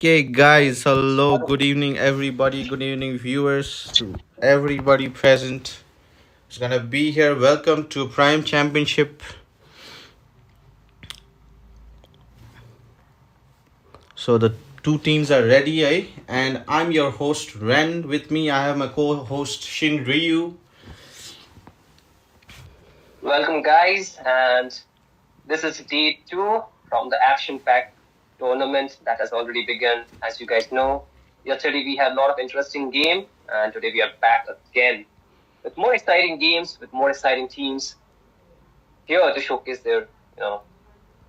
Okay, guys, hello, good evening, everybody, good evening, viewers, to everybody present. It's gonna be here. Welcome to Prime Championship. So, the two teams are ready, eh? And I'm your host, Ren. With me, I have my co host, Shin Ryu. Welcome, guys, and this is day 2 from the action-packed tournament that has already begun. As you guys know, yesterday we had a lot of interesting game, and today we are back again with more exciting games, with more exciting teams here to showcase their,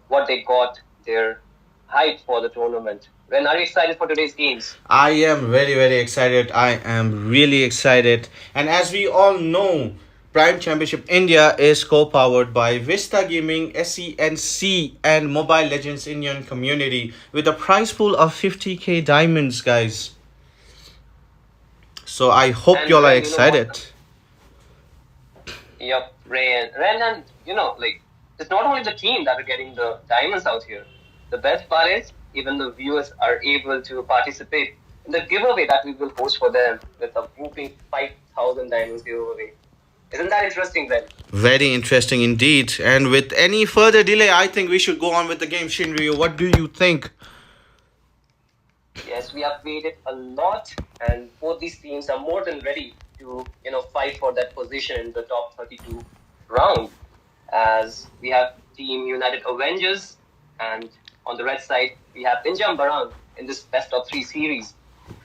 what they got, their hype for the tournament. When are you excited for today's games? I am very, very excited. I am really excited. And as we all know, Prime Championship India is co-powered by Vista Gaming, SENC, and Mobile Legends Indian community with a prize pool of 50k diamonds, guys. So I hope And y'all are Ren, excited. Yep, Ren, and it's not only the team that are getting the diamonds out here. The best part is even the viewers are able to participate in the giveaway that we will host for them with a whooping 5,000 diamonds giveaway. Isn't that interesting, Ren? Very interesting indeed. And with any further delay, I think we should go on with the game. Shinryu, what do you think? Yes, we have waited a lot, and both these teams are more than ready to fight for that position in the top 32 round. As we have Team United Avengers, and on the red side we have Pinjam Barang in this best of 3 series,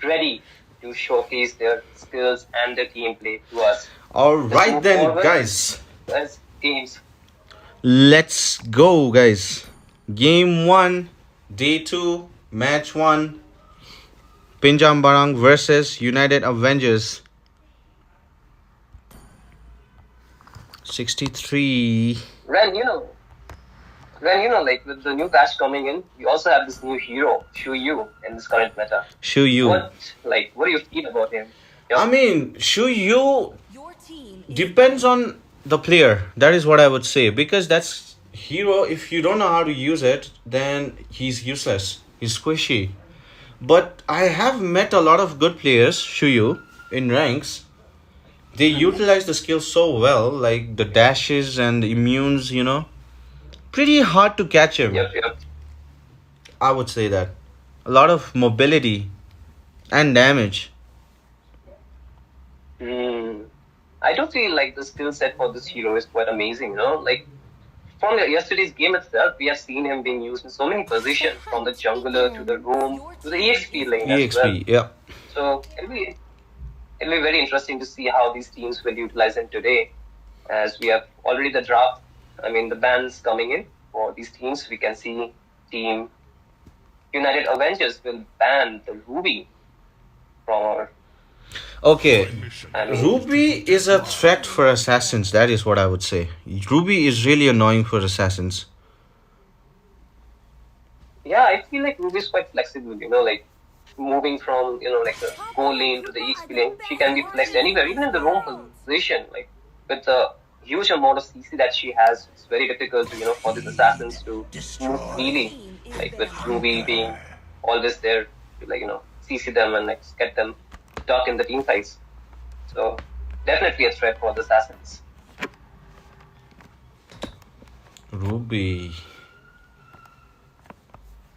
ready to showcase their skills and their gameplay to us. All right then, guys. Let's games. Let's go, guys. Game 1, day 2, match 1. Pinjam Barang versus United Avengers. 63. Ren, like with the new patch coming in, we also have this new hero, Shu Yu, in this current meta. Shu Yu. What do you feel about him? I mean, Shu Yu depends on the player. That is what I would say. Because that's hero, if you don't know how to use it, then he's useless. He's squishy. But I have met a lot of good players, Shu Yu, in ranks. They utilize the skill so well, like the dashes and the immunes, Pretty hard to catch him. Yep. I would say that. A lot of mobility and damage. I do feel like the skill set for this hero is quite amazing, Like from yesterday's game itself, we have seen him being used in so many positions, from the jungler to the roam to the EXP lane as well. Yeah. So it'll be very interesting to see how these teams will utilize him today, as we have already the draft. I mean, the bans coming in for these teams. We can see Team United Avengers will ban the Ruby from our. Okay, Ruby is a threat for assassins. That is what I would say. Ruby is really annoying for assassins. Yeah, I feel like Ruby is quite flexible. Like moving from like the goal lane to the EXP lane, she can be flexed anywhere, even in the roam position. Like with the huge amount of CC that she has, it's very difficult to for these assassins to move freely. Like with Ruby being always there to CC them and get them stuck in the team fights. So definitely a threat for the assassins. Ruby.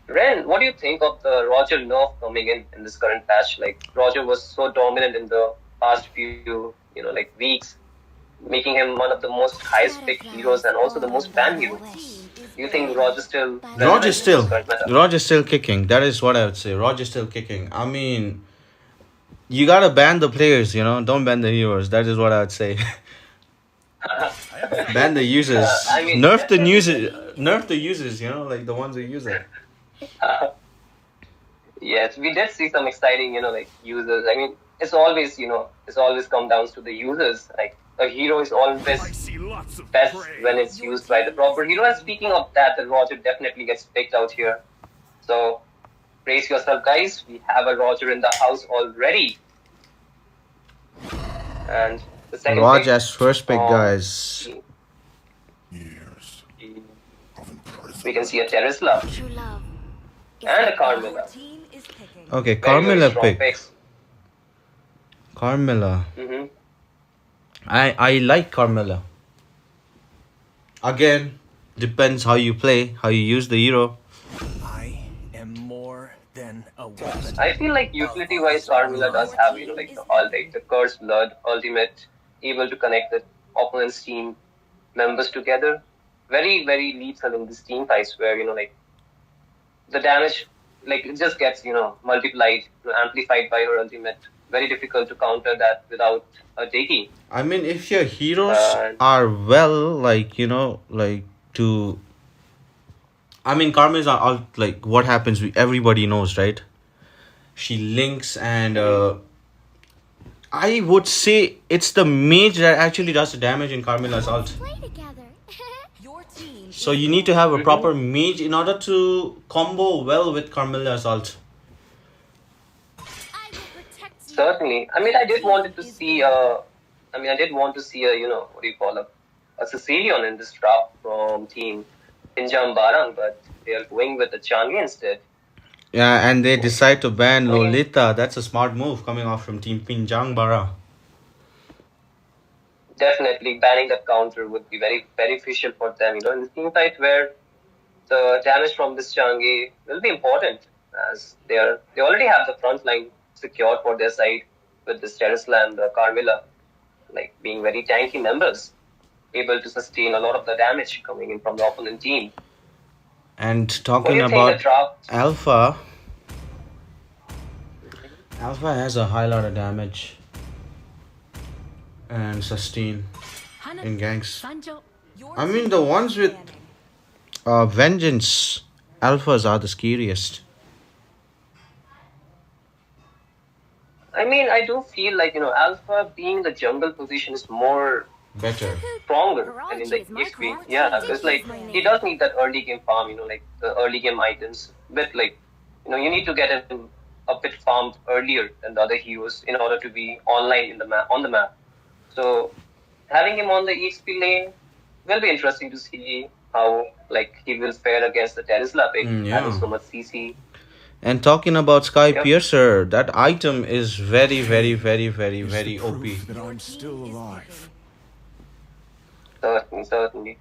Ren, what do you think of the Roger nerf coming in this current patch? Like Roger was so dominant in the past few weeks, making him one of the most highest picked heroes and also the most banned hero. Do you think Roger's still kicking? That is what I would say. Roger's still kicking. I mean, you gotta ban the players, Don't ban the heroes. That is what I would say. Ban the users. Nerf the users, like the ones who use it. Yes, we did see some exciting, users. I mean, it's always come down to the users. Like a hero is always best when it's used by the proper hero. And speaking of that, the Roger definitely gets picked out here. So brace yourself, guys. We have a Roger in the house already. And the second Roger's first pick, guys. We can see a Terisla and a Carmilla. Okay, Very, very Carmilla strong pick. picks. Carmilla. Hmm. I like Carmilla. Again, depends how you play, how you use the hero. I am more than a weapon. I feel like utility-wise, Carmilla does have, like the all like the Cursed Blood ultimate, able to connect the opponent's team members together. Very, very lethal in these team fights where, like the damage, like it just gets, multiplied, amplified by her ultimate. Very difficult to counter that without a Deki. I mean, if your heroes Uh, are well, like to. I mean, Carmilla's are all like what happens. Everybody knows, right? She links, and I would say it's the mage that actually does the damage in Carmilla's ult. So you need to have a proper mage in order to combo well with Carmilla's ult. Certainly. I mean, I did want to see I did want to see a, what do you call a Sicilian in this draft from team Pinjam Barang, but they are going with the Changi instead. Yeah, and they decide to ban Lolita. That's a smart move coming off from Team Pinjang Bara. Definitely banning that counter would be very beneficial for them, in the team fight where the damage from this Changi will be important as they already have the front line secured for their side with this Terisla and the Carmilla, like being very tanky members, able to sustain a lot of the damage coming in from the opponent team. And What do talking you think about the draft? Alpha, Alpha has a high lot of damage and sustain in ganks. I mean, the ones with Vengeance Alphas are the scariest. I mean, I do feel like, Alpha being the jungle position is more Better. stronger than in the XP. Yeah, because like he does need that early game farm, like the early game items. But like, you need to get him a bit farmed earlier than the other heroes in order to be online in the map on the map. So having him on the EXP lane will be interesting to see how like he will fare against the Terisla pick, having so much CC. And talking about Sky Yep. Piercer, that item is very, very, very, very, very OP. Proof that I'm still alive. Certainly.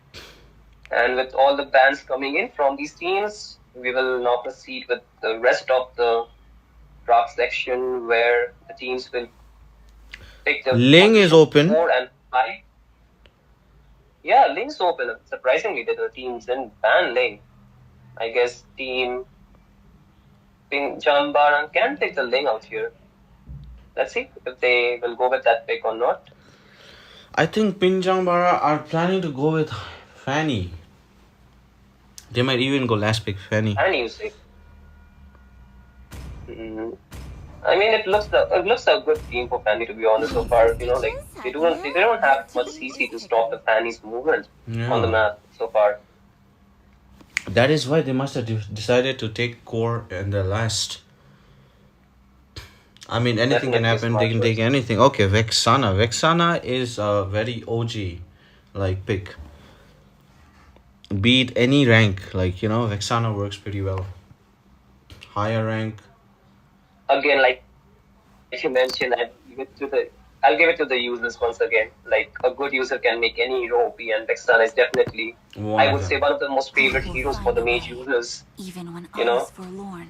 And with all the bans coming in from these teams, we will now proceed with the rest of the draft section where the teams will pick the Ling is open. 4 and 5. Yeah, Ling's open. Surprisingly, that the teams didn't ban Ling. I guess team Jambaran can take the Ling out here. Let's see if they will go with that pick or not. I think Pinjang Bara are planning to go with Fanny. They might even go last pick Fanny. And you see. I mean, it looks a good team for Fanny, to be honest. So far, like they don't have much CC to stop the Fanny's movement on the map so far. That is why they must have decided to take core in the last. I mean, anything can happen. They can take anything. Okay, Vexana. Vexana is a very OG, like pick. Beat any rank, like Vexana works pretty well. Higher rank. Again, like you mentioned, I'll give it to the users once again. Like a good user can make any hero OP, and Vexana is definitely, I would say, one of the most favorite heroes for the mage users. Even when all is forlorn.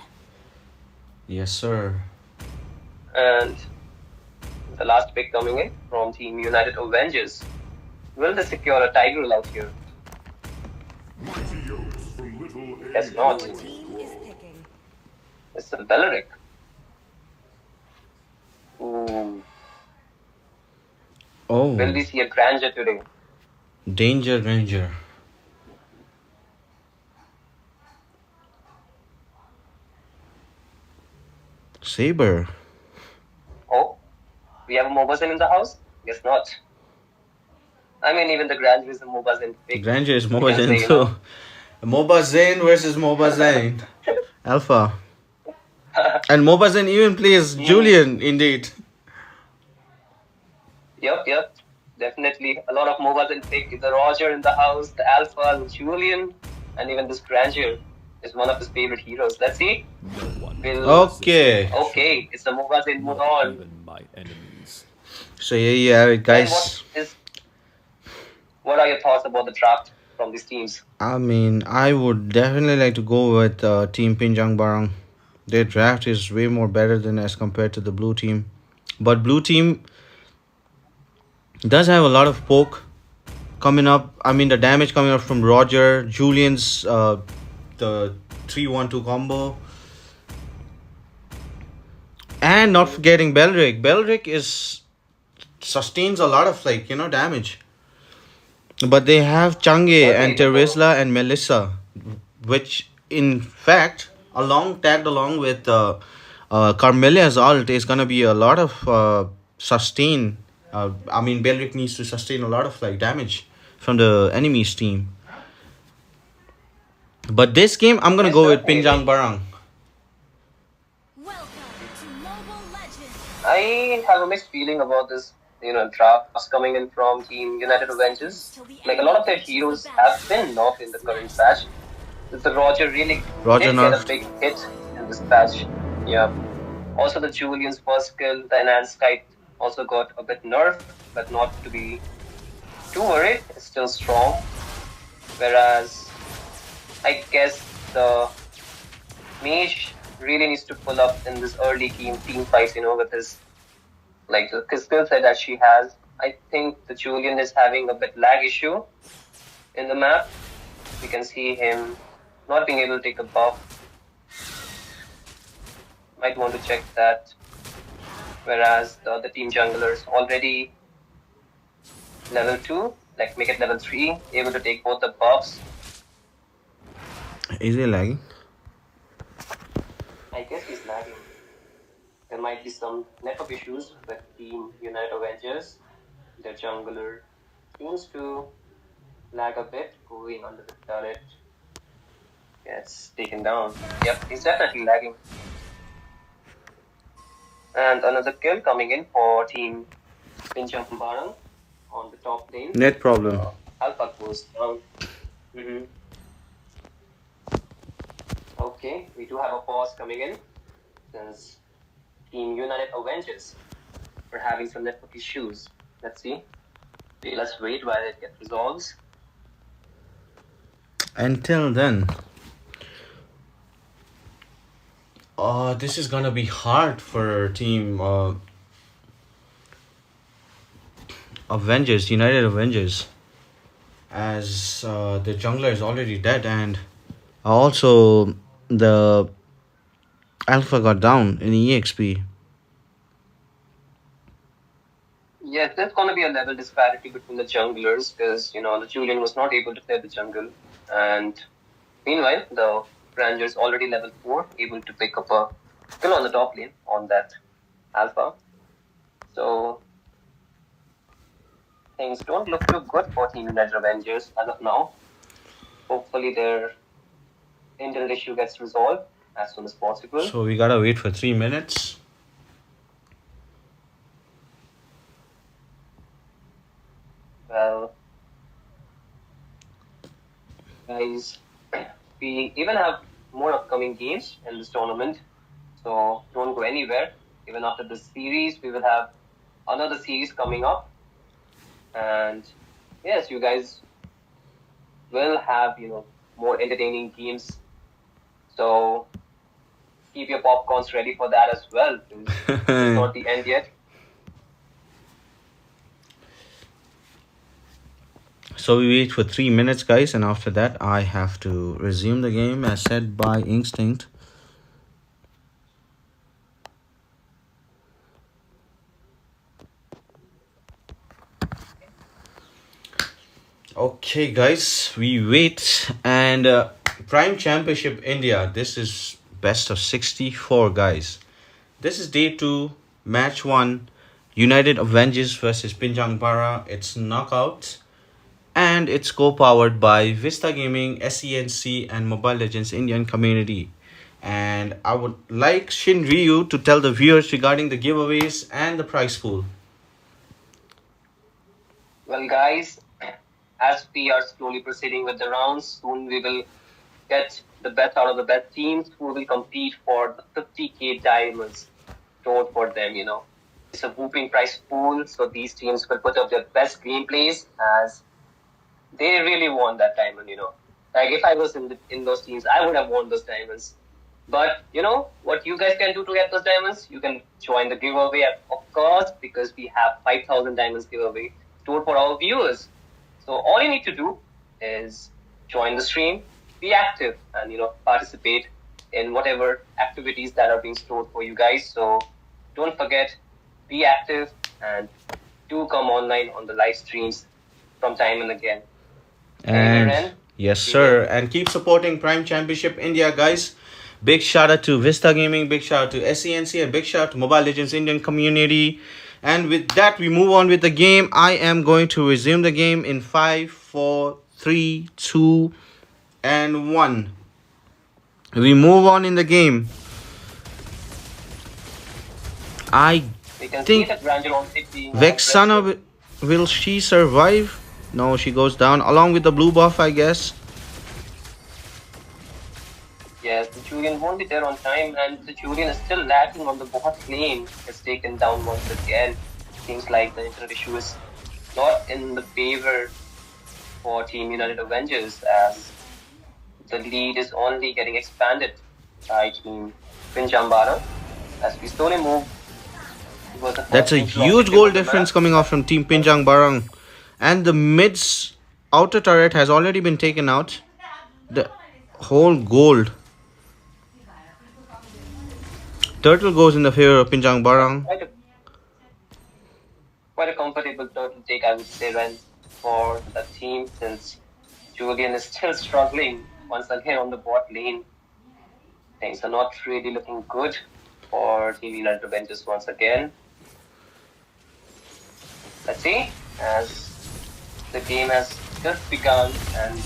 Yes, sir. And the last pick coming in from Team United Avengers. Will they secure a Tigreal out here? Guess not. It's a Beleric. Ooh. Oh. Will we see a Granger today? Danger Ranger. Saber. Oh, we have a Mobazin in the house? Guess not. I mean, even the Granger is a Mobazin pick. Granger is Mobazin too. Mobazin versus Mobazin. Alpha. And Mobazin even plays Julian, indeed. Yep. Definitely. A lot of Mobazin pick. The Roger in the house, the Alpha, the Julian, and even this Granger. is one of his favorite heroes. Let's see. No one Will Okay. okay, it's the Mughazin not Mughal. even my enemies. So here you have it, And guys. what are your thoughts about the draft from these teams? I mean, I would definitely like to go with Team Pinjang Barang. Their draft is way more better than as compared to the blue team. But blue team does have a lot of poke coming up. I mean, the damage coming up from Roger, Julian's, the 3-1-2 combo. And not forgetting Belric. Belric is sustains a lot of damage. But they have Change and Teresla and Melissa, which in fact tagged along with Carmelia's ult is gonna be a lot of sustain. I mean, Belric needs to sustain a lot of damage from the enemy's team. But this game, I'm gonna Yes, go with certainly. Pinjang Barang. Welcome to Mobile Legends. I have a mixed feeling about this, drafts coming in from Team United Avengers. Like a lot of their heroes have been nerfed in the current patch. The Roger really Roger did get a nerfed. big hit in this patch. Yeah. Also the Julian's first skill, the enhanced kite, also got a bit nerfed, but not to be too worried. It's still strong. Whereas I guess the mage really needs to pull up in this early team fights, with his the skill set that she has. I think the Julian is having a bit lag issue in the map. We can see him not being able to take a buff. Might want to check that. Whereas the other team junglers already level 2, make it level 3, able to take both the buffs. Is he lagging? I guess he's lagging. There might be some network issues with Team United Avengers. Their jungler seems to lag a bit, going under the turret. Gets taken down. Yep, he's definitely lagging. And another kill coming in for Team Pinjang Barang on the top lane. Net problem. Alpha goes down. Okay, we do have a pause coming in since Team United Avengers are having some network issues. Let's see. Okay, let's wait while it gets resolved. Until then, this is gonna be hard for Team Avengers, United Avengers, as the jungler is already dead, and also the Alpha got down in EXP. Yes, there's going to be a level disparity between the junglers because, the Julian was not able to clear the jungle. And meanwhile, the Ranger is already level 4, able to pick up a kill on the top lane on that Alpha. So, things don't look too good for Team United Avengers as of now. Hopefully their internet issue gets resolved as soon as possible. So we gotta wait for 3 minutes. Well, guys, we even have more upcoming games in this tournament, so don't go anywhere. Even after this series, we will have another series coming up, and yes, you guys will have more entertaining games. So keep your popcorns ready for that as well. It's not the end yet. So we wait for 3 minutes, guys, and after that I have to resume the game as said by Instinct. Okay, guys, we wait, and Prime Championship India, this is best of 64, guys. This is day 2, match 1, United Avengers versus Pinjang Bara. It's knockout, and it's co-powered by Vista Gaming, SENC, and Mobile Legends Indian community. And I would like Shin Ryu to tell the viewers regarding the giveaways and the prize pool. Well, guys, as we are slowly proceeding with the rounds, soon we will get the best out of the best teams who will compete for the 50k diamonds stored for them, you know. It's a whooping prize pool, so these teams will put up their best gameplays as they really want that diamond, you know. Like if I was in those teams, I would have won those diamonds. But you know what you guys can do to get those diamonds? You can join the giveaway, of course, because we have 5,000 diamonds giveaway stored for our viewers. So all you need to do is join the stream, be active, and you know participate in whatever activities that are being stored for you guys. So don't forget, be active and do come online on the live streams from time and again. And yes, sir. And keep supporting Prime Championship India, guys. Big shout out to Vista Gaming, big shout out to SENC, and big shout out to Mobile Legends Indian community. And with that, we move on with the game. I am going to resume the game in 5, 4, 3, 2, and 1. We move on in the game. I think Vexana, will she survive? No, she goes down along with the blue buff, I guess. Yes, the Julian won't be there on time, and the Julian is still lacking on the bot lane. It's taken down once again. Seems like the internet issue is not in the favor for Team United Avengers, as the lead is only getting expanded by Team Pinjambara as we slowly move. That's a huge goal difference coming off from Team Pinjang Barang. And the mid's outer turret has already been taken out. The whole gold. Turtle goes in the favor of Pinjang Barang. Quite a comfortable turtle take, I would say, Ren, for the team, since Julian is still struggling once again on the bot lane. Things are not really looking good for Team United Avengers once again. Let's see, as the game has just begun and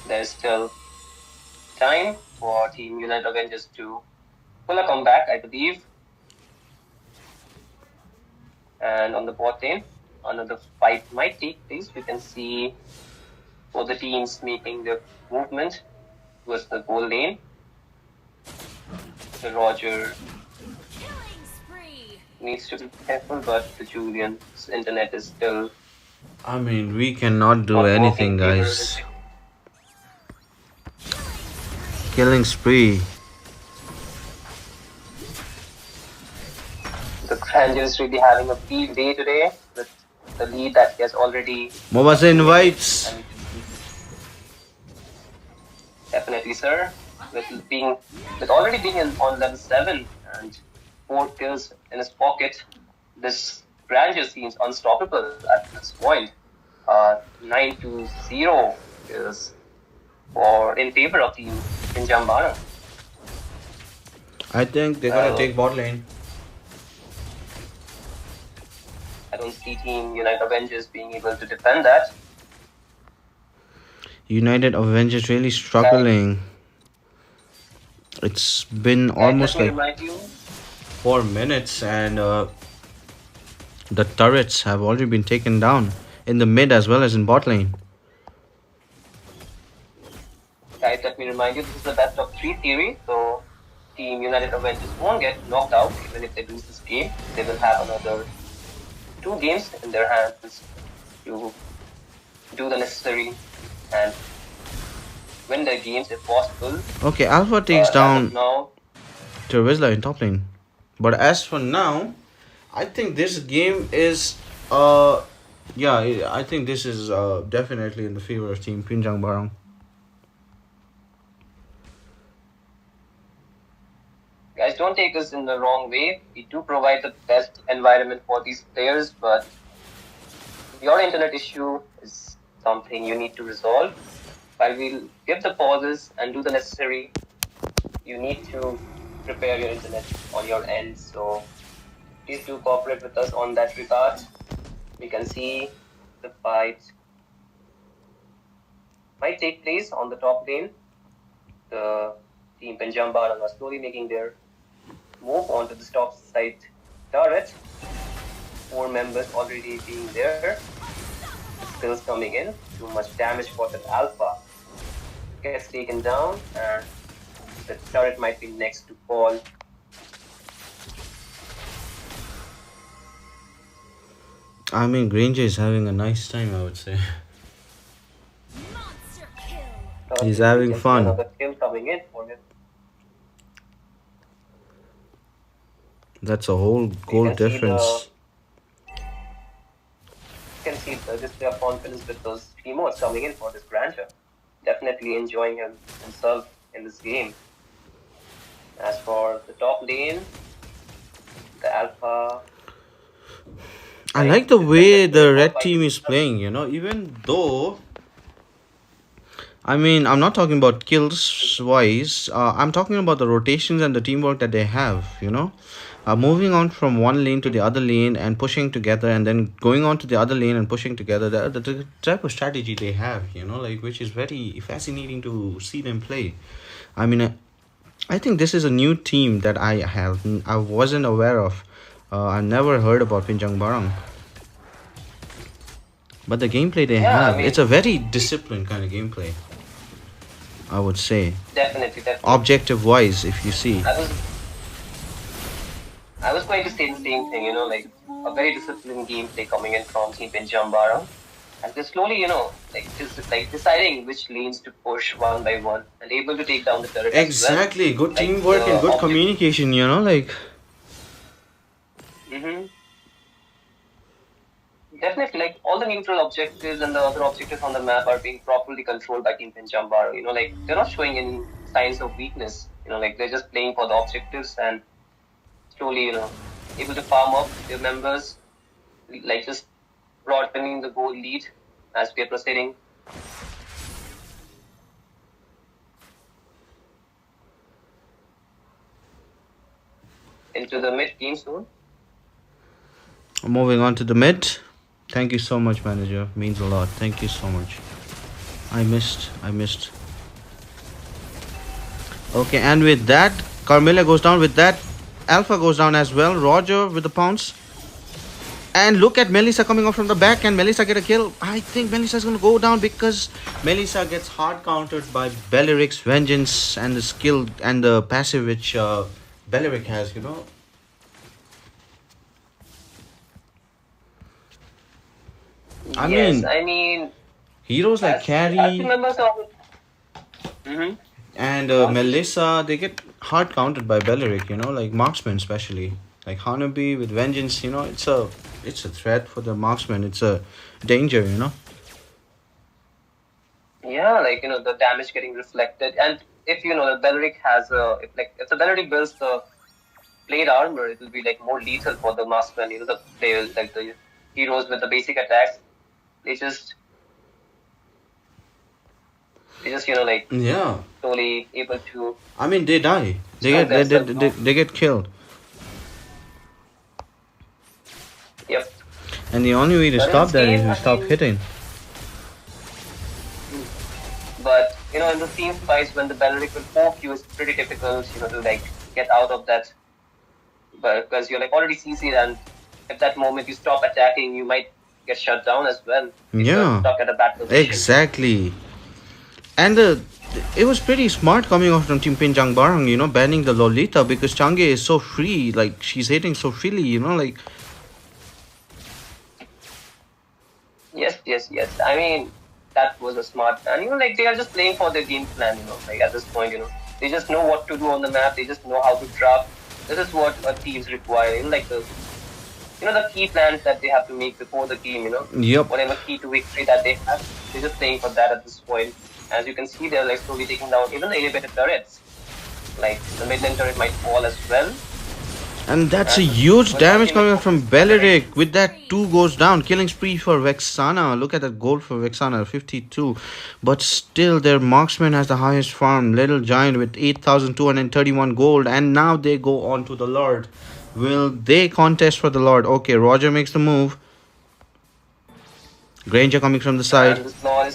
there's still time for Team United Avengers to pull a comeback, I believe. And on the bot lane, another fight might take place. We can see both the teams making their movement towards the goal lane. The Roger needs to be careful, but the Julian's internet is still... I mean, we cannot do anything, guys. Killing spree. The Granger is really having a field day today with the lead that he has already... Mobasa invites. Definitely, sir. With already being on level 7 and 4 kills in his pocket, this Granger seems unstoppable at this point. 9-0 is in favor of Team Pinjambara. I think they're gonna take bot lane. I don't see Team United Avengers being able to defend that. United Avengers really struggling. It's been almost like 4 minutes and the turrets have already been taken down in the mid as well as in bot lane. Guys, let me remind you, this is the best of 3 series, so Team United Avengers won't get knocked out even if they lose this game. They will have another 2 games in their hands to do the necessary and win their games if possible. Okay, Alpha takes down now, Tervezla in top lane. But as for now, I think this game is I think this is definitely in the favor of Team Pinjang Barang. guys, don't take us in the wrong way. We do provide the best environment for these players, but your internet issue is something you need to resolve. While we'll give the pauses and do the necessary, you need to prepare your internet on your end. So please do cooperate with us on that regard. We can see the fight might take place on the top lane. The Team Pinjambara are slowly making their move onto the top side turret. 4 members already being there. Skills coming in. Too much damage for the Alpha. Gets taken down and The turret might be next to fall. I mean, Granger is having a nice time, I would say. Monster kill. He's We having can see fun. another kill coming in for him. That's a whole goal can see difference. You can see the display of confidence with those emotes coming in for this Granger. Definitely enjoying himself in this game. As for the top lane, the Alpha. I like the way the red team is playing, even though. I mean, I'm not talking about kills wise. I'm talking about the rotations and the teamwork that they have. Moving on from one lane to the other lane and pushing together, and then going on to the other lane and pushing together. The type of strategy they have, which is very fascinating to see them play. I mean, I think this is a new team that I wasn't aware of. I've never heard about Pinjang Barang. But the gameplay they have, it's a very disciplined kind of gameplay, I would say. Definitely. Objective wise, if you see. I was going to say the same thing, like a very disciplined gameplay coming in from Team Pinjam Barang. And they're slowly, just deciding which lanes to push one by one and able to take down the turret. Exactly. As well. Good teamwork and good communication, Definitely, all the neutral objectives and the other objectives on the map are being properly controlled by Team Pinjam Barang. They're not showing any signs of weakness. They're just playing for the objectives and slowly, able to farm up their members, just broadening the goal lead as we are proceeding. Into the mid game soon. Moving on to the mid. Thank you so much, manager. Means a lot. Thank you so much. I missed. Okay, and with that, Carmilla goes down. With that, Alpha goes down as well. Roger with the pounce. And look at Melissa coming off from the back. And Melissa get a kill? I think Melissa's going to go down because Melissa gets hard countered by Belleric's Vengeance and the skill and the passive which Belleric has, I mean, heroes like Carrie and Melissa, they get hard countered by Belleric, like marksman especially. Like Hanabi with Vengeance, it's a threat for the marksman. It's a danger, Yeah, the damage getting reflected. And if, the Belleric has if the Belleric builds the plate armor, it will be more lethal for the marksman, the players, the heroes with the basic attacks. They just yeah, slowly able to. I mean, they die. They get killed. Yep. And the only way to stop that is to stop hitting. But in the team fights, when the Belleric will poke you, it's pretty difficult, to get out of that. But because you're already CC'd, and at that moment you stop attacking, you might get shut down as well. Yeah, stuck at a bad position. Exactly. And it was pretty smart coming off from Team Pinjang Barang, banning the Lolita because Change is so free, she's hitting so freely, Yes. I mean, that was a smart plan. They are just playing for their game plan, at this point, they just know what to do on the map, they just know how to draft. This is what teams require, the key plans that they have to make before the game, Yep. Whatever key to victory that they have, they're just playing for that at this point. As you can see, they're slowly taking down even the elevated turrets. The mid lane turret might fall as well. And that's a huge damage coming from Belleric. With that, 2 goes down. Killing spree for Vexana. Look at that gold for Vexana, 52. But still, their marksman has the highest farm. Little Giant with 8,231 gold. And now they go on to the Lord. Will they contest for the Lord? Okay, Roger makes the move. Granger coming from the side.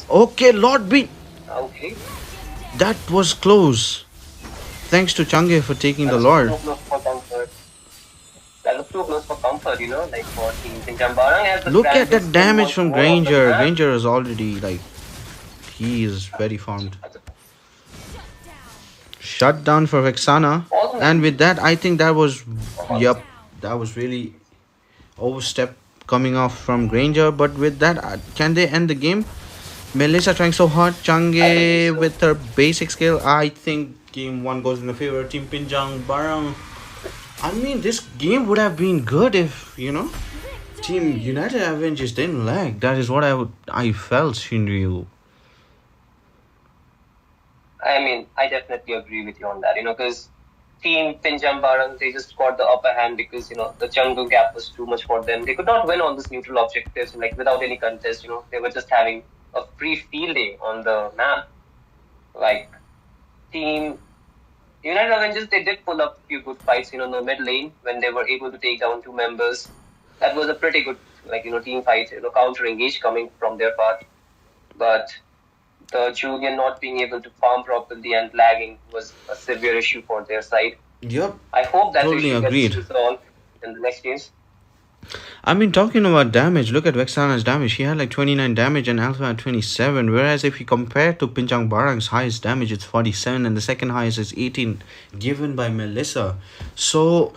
Okay, Lord beat. Okay. That was close. Thanks to Change for taking the Lord. That was too close for comfort, for Team Pinjam Barang. Look at that damage from Granger. Granger is already he is very farmed. shutdown for Vexana. Also, And with that, I think that was, yep, that was really overstep coming off from Granger. But with that, can they end the game? Melissa trying so hard. I Change believe so. with her basic skill. I think game one goes in the favor of Team Pinjang Barang. I mean, this game would have been good if, Team United Avengers didn't lag. That is what I felt, Shinryu. I mean, I definitely agree with you on that, because Team Pinjam Barang, they just got the upper hand because, the jungle gap was too much for them. They could not win on this neutral objectives, like without any contest, they were just having a free fielding on the map. Like, Team United Avengers, they did pull up a few good fights, in the mid lane when they were able to take down 2 members. That was a pretty good, team fight, counter engage coming from their part. But the Julian not being able to farm properly and lagging was a severe issue for their side. Yep. I hope that Totally issue agreed. gets resolved in the next games. I mean, talking about damage, look at Vexana's damage. She had like 29 damage and Alpha had 27. Whereas if you compare to Pinjang Barang's highest damage, it's 47 and the second highest is 18 given by Melissa. So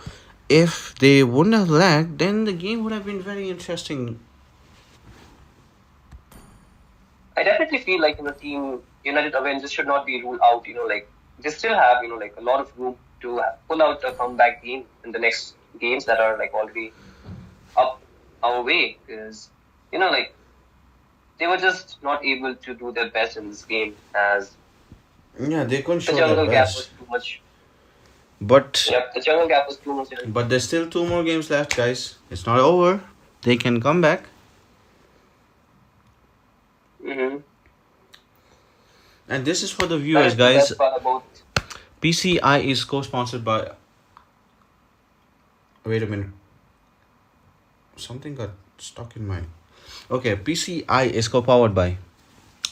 if they wouldn't have lagged, then the game would have been very interesting. I definitely feel like, Team United Avengers should not be ruled out, they still have, a lot of room to pull out a comeback game in the next games that are already up our way because, they were just not able to do their best in this game as Yeah, they couldn't the show jungle their gap was best. too much. But Yep, the jungle gap was too much. but there's still 2 more games left, guys. It's not over. They can come back. Mm-hmm. And this is for the viewers, guys. That's part about PCI is co-sponsored by. Wait a minute. Something got stuck in my. Okay, PCI is co-powered by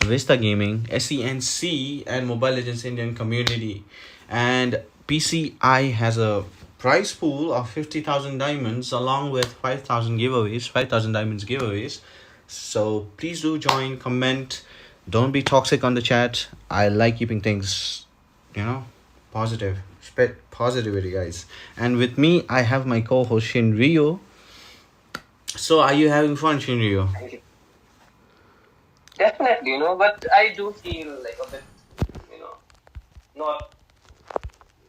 Vista Gaming, SENC, and Mobile Legends Indian Community. And PCI has a prize pool of 50,000 diamonds along with 5,000 giveaways, 5,000 diamonds giveaways. So please do join, comment. Don't be toxic on the chat. I like keeping things, positive. Spread positivity, guys. And with me, I have my co-host Shinryu. So are you having fun, Shinryu? Thank you. Definitely, but I do feel like a bit, not.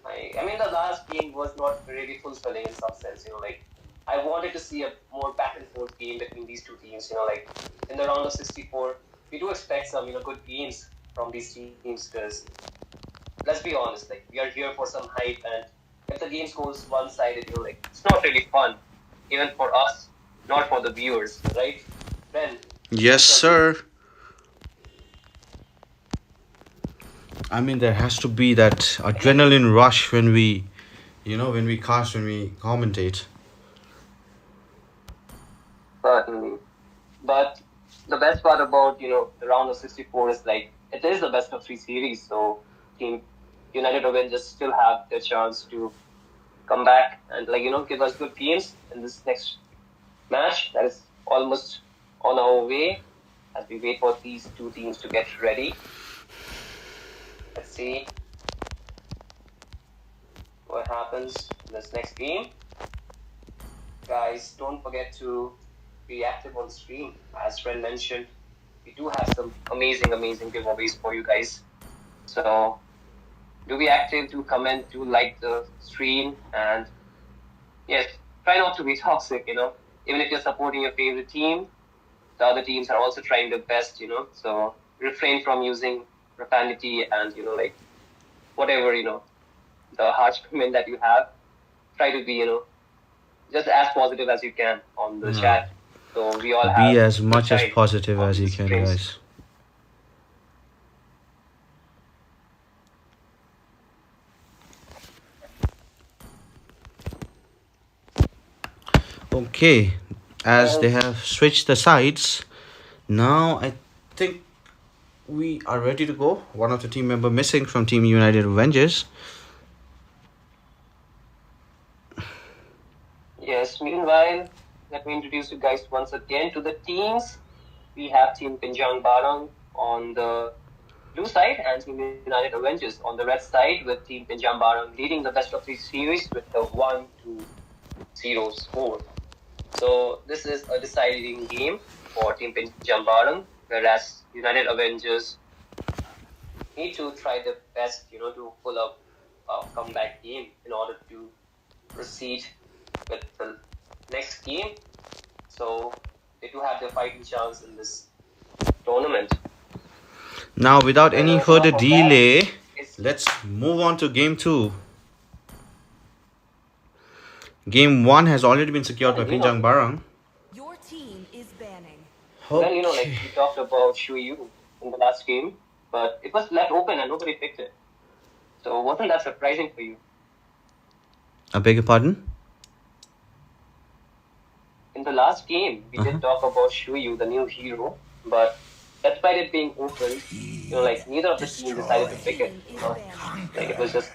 I mean, the last game was not really fulfilling in some sense, I wanted to see a more back and forth game between these two teams, in the round of 64. We do expect some, good games from these teams because, let's be honest, we are here for some hype, and if the game goes one-sided, it's not really fun, even for us, not for the viewers, right? Ben? Yes, sir. I mean, there has to be that adrenaline rush when we, when we cast, when we commentate. Certainly. But the best part about, the round of 64 is it is the best of 3 series. So Team United Avengers still have their chance to come back and give us good games in this next match that is almost on our way as we wait for these 2 teams to get ready. Let's see what happens in this next game. Guys, don't forget to be active on the stream. As Fred mentioned, we do have some amazing giveaways for you guys. So do be active, do comment, do like the stream, and yes, try not to be toxic, Even if you're supporting your favorite team, the other teams are also trying their best, So refrain from using profanity and, whatever, the harsh comment that you have. Try to be, just as positive as you can on the chat. So we all have Be as much as time positive on as you these can, streams. guys. Okay, as they have switched the sides, now I think we are ready to go. One of the team member missing from Team United Avengers. Yes, meanwhile, let me introduce you guys once again to the teams. We have Team Pinjang Barang on the blue side and Team United Avengers on the red side with Team Pinjambaram leading the best of three series with a 1-0 score. So this is a deciding game for Team Pinjambaram, whereas United Avengers need to try their best, to pull up a comeback game in order to proceed with the next game. So they do have their fighting chance in this tournament. Now, without any Enough further of that. delay, It's let's move on to game 2. Game 1 has already been secured by Pinjang Barang. Your team is banning. well, we talked about Shu Yu in the last game, but it was left open and nobody picked it. So wasn't that surprising for you? I beg your pardon? In the last game, we did talk about Shu Yu, the new hero, but despite it being open, neither of the teams decided to pick it. It was just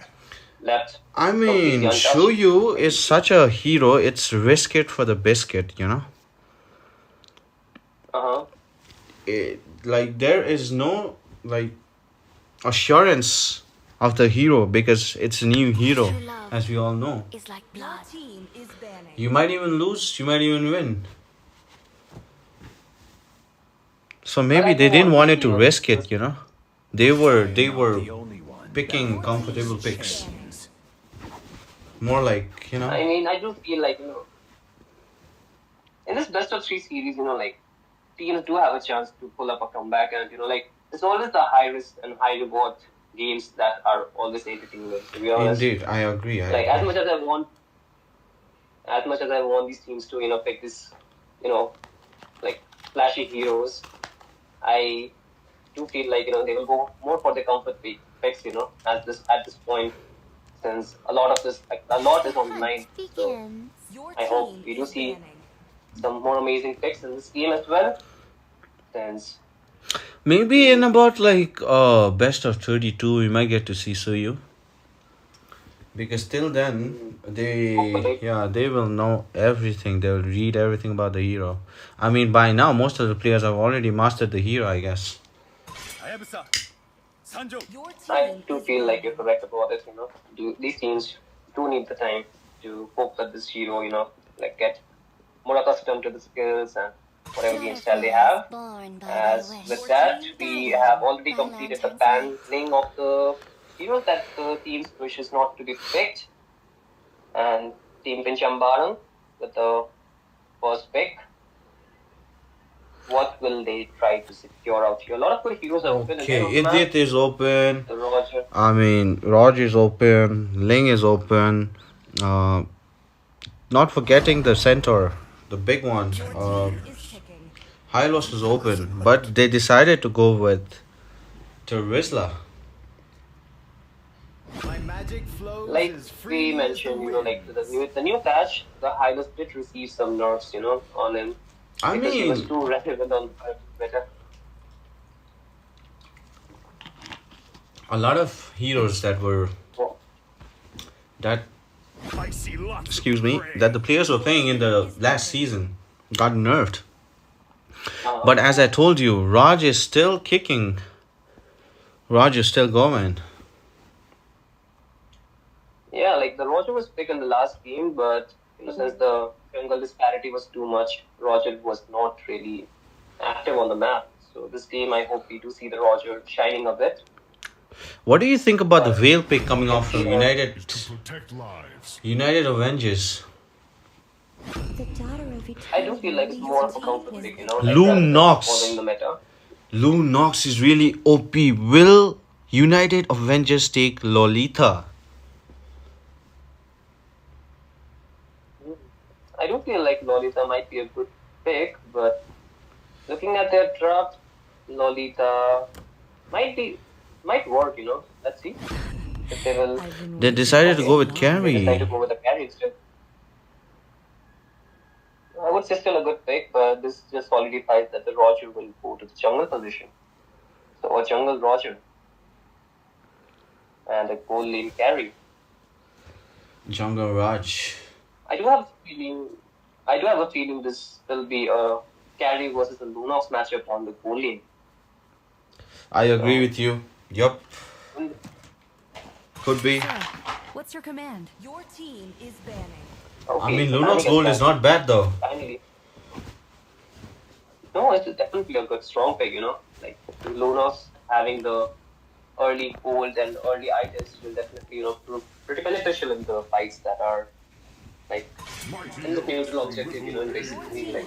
left. I completely mean, untouched. Shu Yu is such a hero, it's risk it for the biscuit, Uh-huh. There is no, assurance of the hero because it's a new hero, as we all know. It's like blood. Your team is banning. You might even lose, you might even win. So maybe they didn't want it to risk it, They were The only one. picking comfortable picks. More like, I mean, I do feel like, in this best of three series, teams do have a chance to pull up a comeback, and, it's always the high risk and high reward games that are always entertaining, to be honest. Indeed, I agree. As much as I want these teams to, pick this, flashy heroes, I do feel like, they will go more for the comfort picks, at this point, since a lot is on the line. So Your I hope team we do is see banning. some more amazing picks in this game as well. Since Maybe in about best of 32, we might get to see Suyu. Because till then, they will know everything. They will read everything about the hero. I mean, by now, most of the players have already mastered the hero, I guess. Hayabusa, Sanjo. Your team I do is feel like banning. you're correct about it, these teams do need the time to cope with this hero, get more accustomed to the skills and whatever game style they have. As with that, we have already completed the banning of the heroes that the teams wishes not to be picked. And Team Pinchambaran with the first pick. What will they try to secure out here? A lot of good heroes are open. Okay, in the map. Idiot is open. The Roger. I mean, Raj is open. Ling is open. Not forgetting the centaur, the big one. Your team is picking. Hylos is open, but they decided to go with Terizla. My magic flows Like as we free as mentioned, the the new patch, the Hylos did receive some nerfs, on him. I Because he was mean, too relevant on better. a lot of heroes that were Oh, that I see lots excuse of me prey. that the players were playing in the last season got nerfed. uh, But as I told you, Raj is still kicking. Raj is still going. yeah, the Roger was picked in the last game, but since the jungle disparity was too much, Roger was not really active on the map. So this game, I hope we do see the Roger shining a bit. What do you think about the Veil pick coming off from Protect lives. United Avengers? I do feel like it's more of a comfort pick, Lou rather than Knox. following the meta. Lou Knox is really OP. Will United Avengers take Lolita? I do feel like Lolita might be a good pick, but looking at their draft, Lolita might work, Let's see if they will They decided to go with decide Carrie. to go with a carry instead. I would say still a good pick, but this just solidifies that the Roger will go to the jungle position. So a jungle Roger and a gold lane carry. Jungle Raj. I do have a feeling this will be a carry versus a Lunox matchup on the goal lane. I agree with you. Yup. Could be. Sir, what's your command? Your team is banning. Okay, I mean, so Lunox banning gold is not bad though. finally. No, it's definitely a good strong pick, Like Lunos having the early gold and early items will definitely, prove pretty beneficial in the fights that are like in the neutral objective, and basically like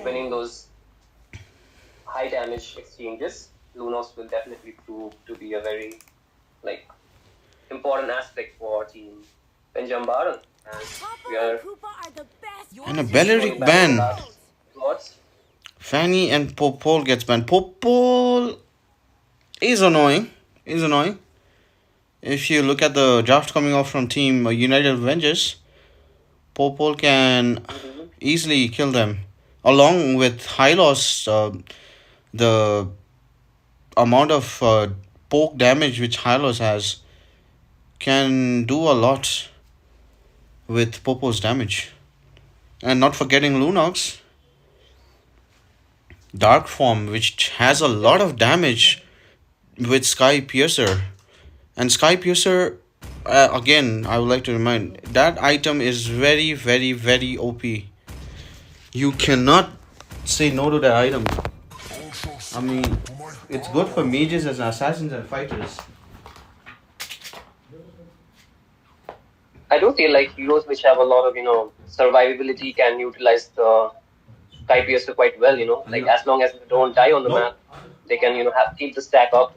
winning those high damage exchanges. Lunos will definitely prove to be a very like important aspect for Team Benjambaran. And we are And a Belleric going back to the ban. last slots. Fanny and Popol gets banned. Popol is annoying. If you look at the draft coming off from Team United Avengers, Popol can easily kill them. Along with Hylos, the amount of poke damage which Hylos has can do a lot with Popol's damage. And not forgetting Lunox, Dark Form, which has a lot of damage with Sky Piercer. And Sky Piercer, again, I would like to remind, that item is very, very, very OP. You cannot say no to that item. I mean, it's good for mages as assassins and fighters. I do feel like heroes which have a lot of, survivability can utilize the Sky Piercer quite well, Like as long as they don't die on the map, they can, keep the stack up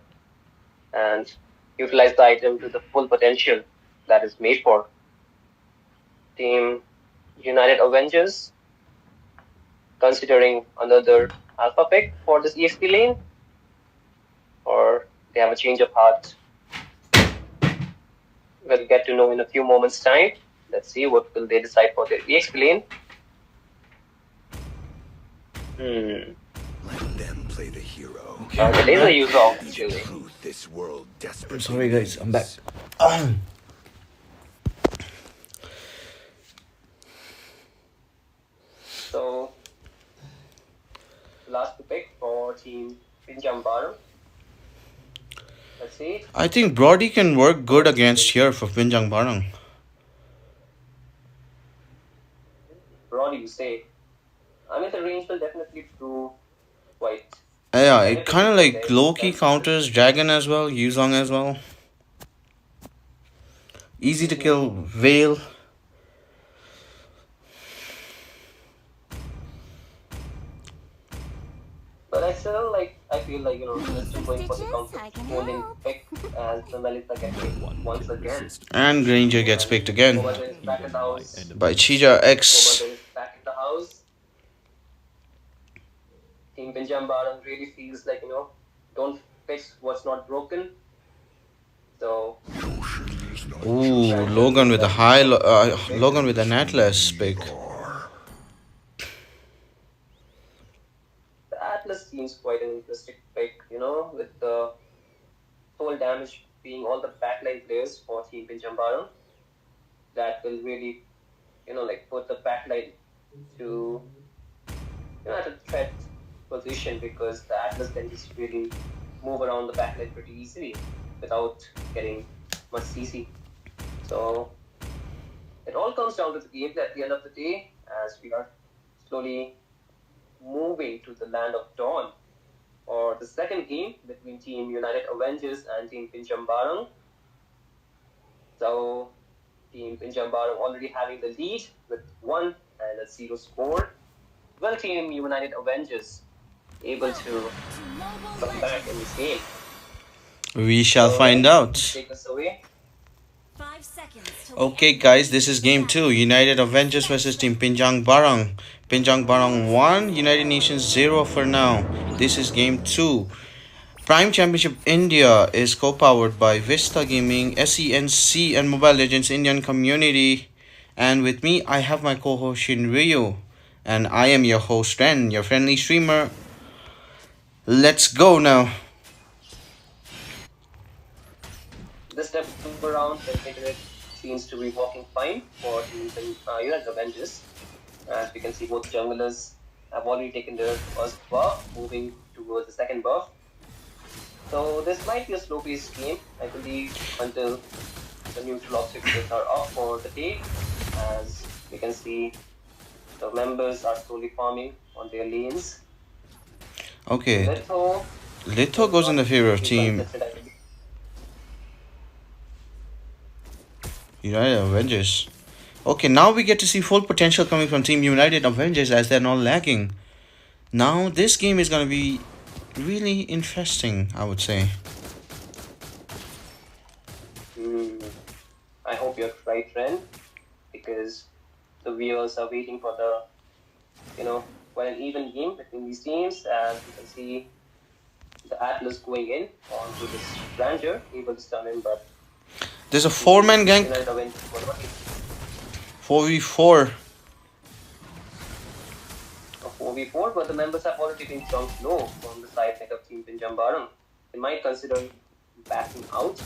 and utilize the item to the full potential that is made for. Team United Avengers considering another alpha pick for this EXP lane, or they have a change of heart. We'll get to know in a few moments' time. Let's see what will they decide for their EXP lane. Let them play the hero. The laser user actually. Truth this world desperately. Sorry guys, I'm back. So, last to pick for Team Pinjambaram. Let's see. I think Brody can work good against here for Pinjang Barang. Broad, you say. I mean, the range will definitely prove quite. Yeah, it kind of like low-key counters Dragon as well, Yuzong as well. Easy to kill Veil. But I still I feel like, still going for the comfort pick as the Melissa gets picked once again. And Granger gets picked again Mobile is back in the house. by Chija X. Mobile is back in the house. Team Pinjambaran really feels like, don't fix what's not broken. So, Ooh, Logan with a Logan with an Atlas pick. the Atlas seems quite an interesting pick, with the total damage being all the backline players for Team Pinjambaran. That will really, put the backline to, at a threat position, because the Atlas can just really move around the backline pretty easily without getting much CC. So it all comes down to the gameplay at the end of the day, as we are slowly moving to the land of Dawn, or the second game between Team United Avengers and Team Pinjambaran. So Team Pinjambaran already having the lead with 1 and a 0 score. Well, Team United Avengers able to come back in this game. We shall find out. Take us away. 5 seconds till Okay guys, this is game 2. United Avengers versus Team Pinjang Barang. Pinjang Barang 1, United Nations 0 for now. This is game 2. Prime Championship India is co-powered by Vista Gaming, SENC and Mobile Legends Indian Community. And with me, I have my co-host Shin Ryu. And I am your host Ren, your friendly streamer. Let's go now. This step around, the internet seems to be working fine for Team United Avengers. As we can see, both junglers have already taken their first buff, moving towards the second buff. So this might be a slow-paced game, I believe, until the neutral objectives are up for the day. As we can see, the members are slowly farming on their lanes. Okay, Litho Litho goes in the favor of be Team consistent, I believe. United Avengers. Okay, now we get to see full potential coming from Team United Avengers as they're not lagging. Now this game is gonna be really interesting, I would say. I hope you're right, friend, because the viewers are waiting for the, quite an even game between these teams. As you can see, the Atlas going in onto this Ranger, able to stun him, but There's a 4-man gang, United Avengers were lucky. 4v4. A 4v4, but the members have already been chunked low from the side of Team Pinjambaram. They might consider backing out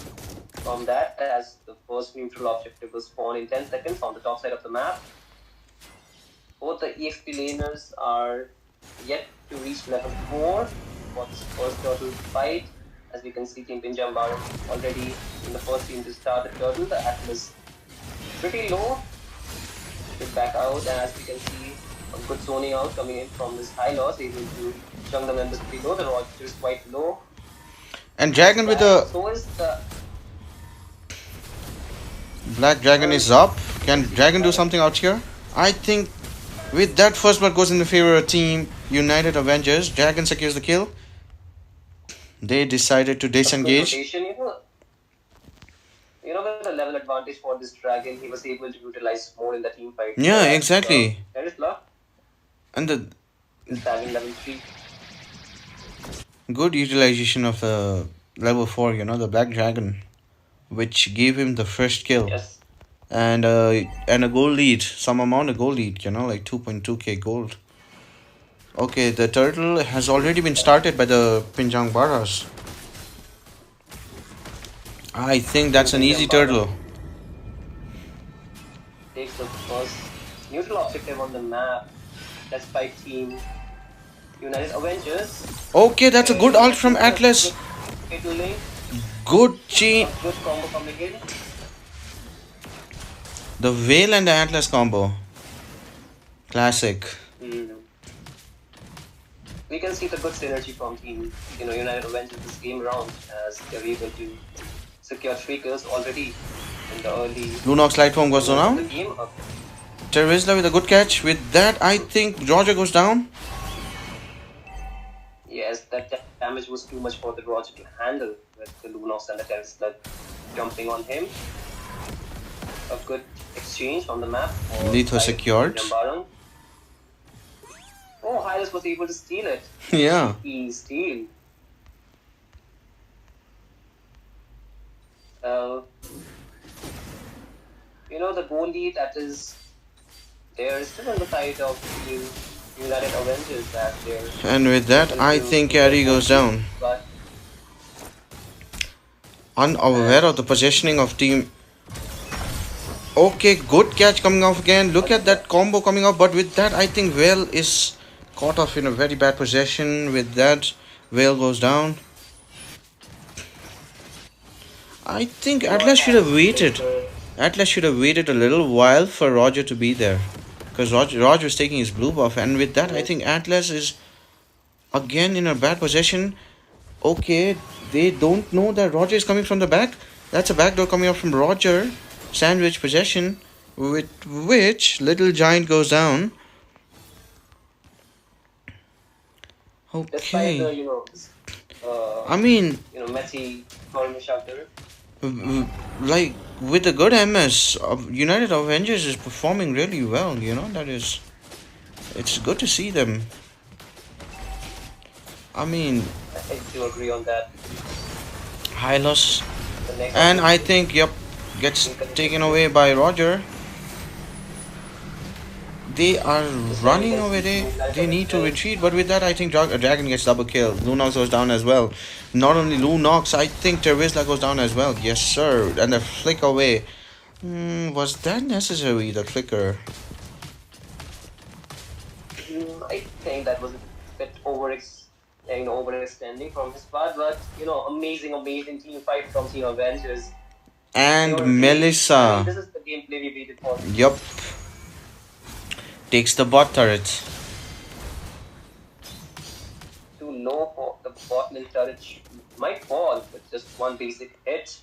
from that, as the first neutral objective was spawned in 10 seconds on the top side of the map. Both the EXP laners are yet to reach level 4 for this first turtle fight. As we can see, Team Pinjambaram already in the first team to start the turtle. The Atlas pretty low. Get back out, and as we can see, a good zoning out coming in from this high loss, able to chunk the members pretty low. The Roger is quite low. And Dragon with the So is the Black Dragon is up. Can Dragon do something out here? I think with that first blood goes in the favor of Team United Avengers. Dragon secures the kill. They decided to disengage. rotation, with the level advantage for this Dragon, he was able to utilize more in the team fight. Yeah, exactly. There is luck. And the This Dragon level 3. good utilization of the level 4, the Black Dragon, which gave him the first kill. Yes. And a gold lead, some amount of gold lead, like 2.2k gold. Okay, the turtle has already been started by the Pinjang Baras. I think that's an easy turtle. Takes the first neutral objective on the map. Despite Team United Avengers. Okay, that's a good ult from Atlas. Good chain. Good combo coming in. The Whale and the Atlas combo. Classic. We can see the good synergy from Team United Avengers this game round, as they're able to secure 3 kills already in the early Lunox light form goes the down. game. Tervezla with a good catch. With that, I think Roger goes down. Yes, that damage was too much for the Roger to handle, with the Lunox and the Tesla jumping on him. A good exchange on the map. Litho secured. Jambaran. Oh, Hylas was able to steal it. Yeah. He steal. The goal lead that is there is still on the side of the United Avengers that they're. And with that, I think Carry goes down. But Unaware of the positioning of team. Okay, good catch coming off again. Look at that combo coming off. But with that, I think Whale is caught off in a very bad position. With that, Whale goes down. I think Atlas should have waited. Atlas should have waited a little while for Roger to be there. Because Roger is taking his blue buff. And with that, I think Atlas is again in a bad position. Okay, they don't know that Roger is coming from the back. That's a backdoor coming up from Roger. Sandwich possession, with which Little Giant goes down. despite Okay. the I mean, Messi calling shelter. like with a good MS, United Avengers is performing really well. That is, it's good to see them. I mean, I do agree on that. high loss, The next and I think gets taken away by Roger. They are running away. They need to retreat, but with that, I think Dragon gets double kill. Lunox goes down as well. Not only Lunox, I think Tervezla goes down as well. Yes, sir. And the flick away. Was that necessary? The flicker. I think that was a bit overextending from his part, but amazing team fight from Team Avengers. And Pure dream. I mean, Melissa. this is the gameplay we waited for. Yup. Takes the bot turret. Too low for the bot lane turret might fall with just one basic hit.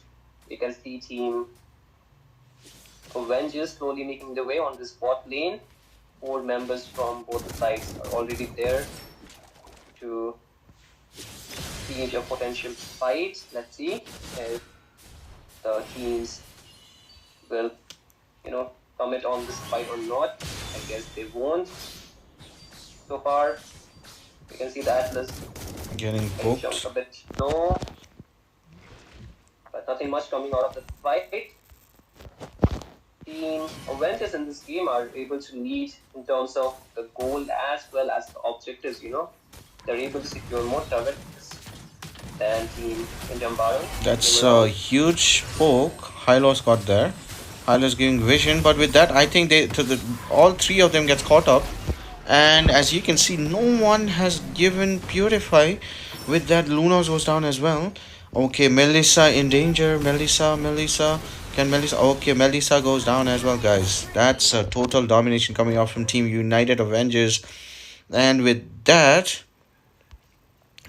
You can see Team Avengers slowly making their way on this bot lane. 4 members from both the sides are already there to siege a potential fight. Let's see if the teams will, commit on this fight or not. I guess they won't. So far, you can see the Atlas Getting jumped poked. a bit low, but nothing much coming out of the fight. Team Avengers in this game are able to lead in terms of the goal as well as the objectives. They're able to secure more turrets than Team Injambara. That's a huge poke. Hylos got there. Hylos giving vision, but with that, I think all 3 of them gets caught up. And as you can see, no one has given Purify. With that, Lunos goes down as well. Okay, Melissa in danger. Melissa. Can Melissa? Okay, Melissa goes down as well, guys. That's a total domination coming out from Team United Avengers. And with that,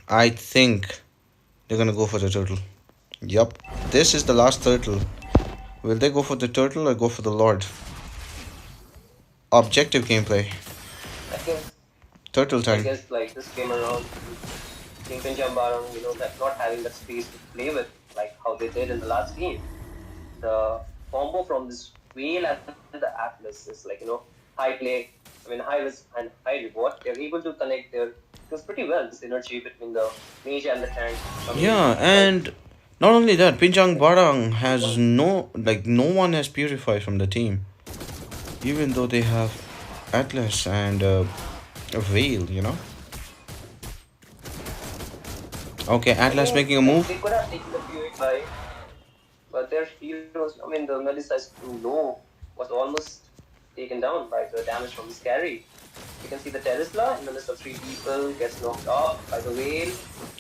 I think they're gonna go for the turtle. Yup, this is the last turtle. Will they go for the turtle or go for the Lord? Objective gameplay. I guess, Turtle time. like this game around, Team Injambara, that not having that space to play with, like how they did in the last game. The combo from this whale and the Atlas is high play, high risk and high reward. They're able to connect their skills pretty well, this synergy between the mage and the tank. Yeah, and not only that, Pinjang Barang has no one has Purify from the team. Even though they have Atlas and a Veil, Okay, Atlas making a move. They could have taken the Purify, but their heroes, the Melissa is too low, was almost taken down by the damage from this carry. You can see the Tesla in the midst of 3 people gets knocked off by the whale.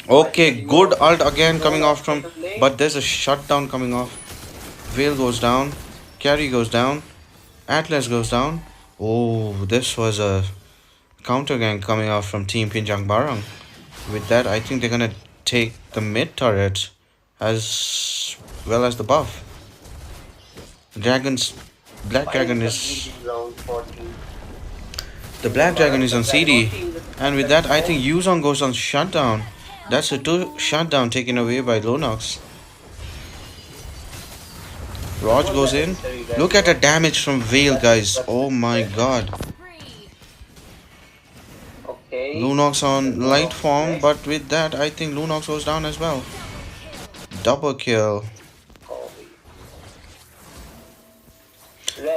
Okay, good ult again coming off from, but there's a shutdown coming off. Veil goes down, carry goes down, Atlas goes down. Oh, this was a counter gank coming out from Team Pinjang Barang. With that, I think they're gonna take the mid turret as well as the buff. Black Dragon is the Black Dragon is on CD, and with that, I think Yuzong goes on shutdown. That's a 2 shutdown taken away by Lunox. Raj goes in. Look at the damage from Veil, guys. Oh my god. Lunox on light form, but with that, I think Lunox goes down as well. Double kill.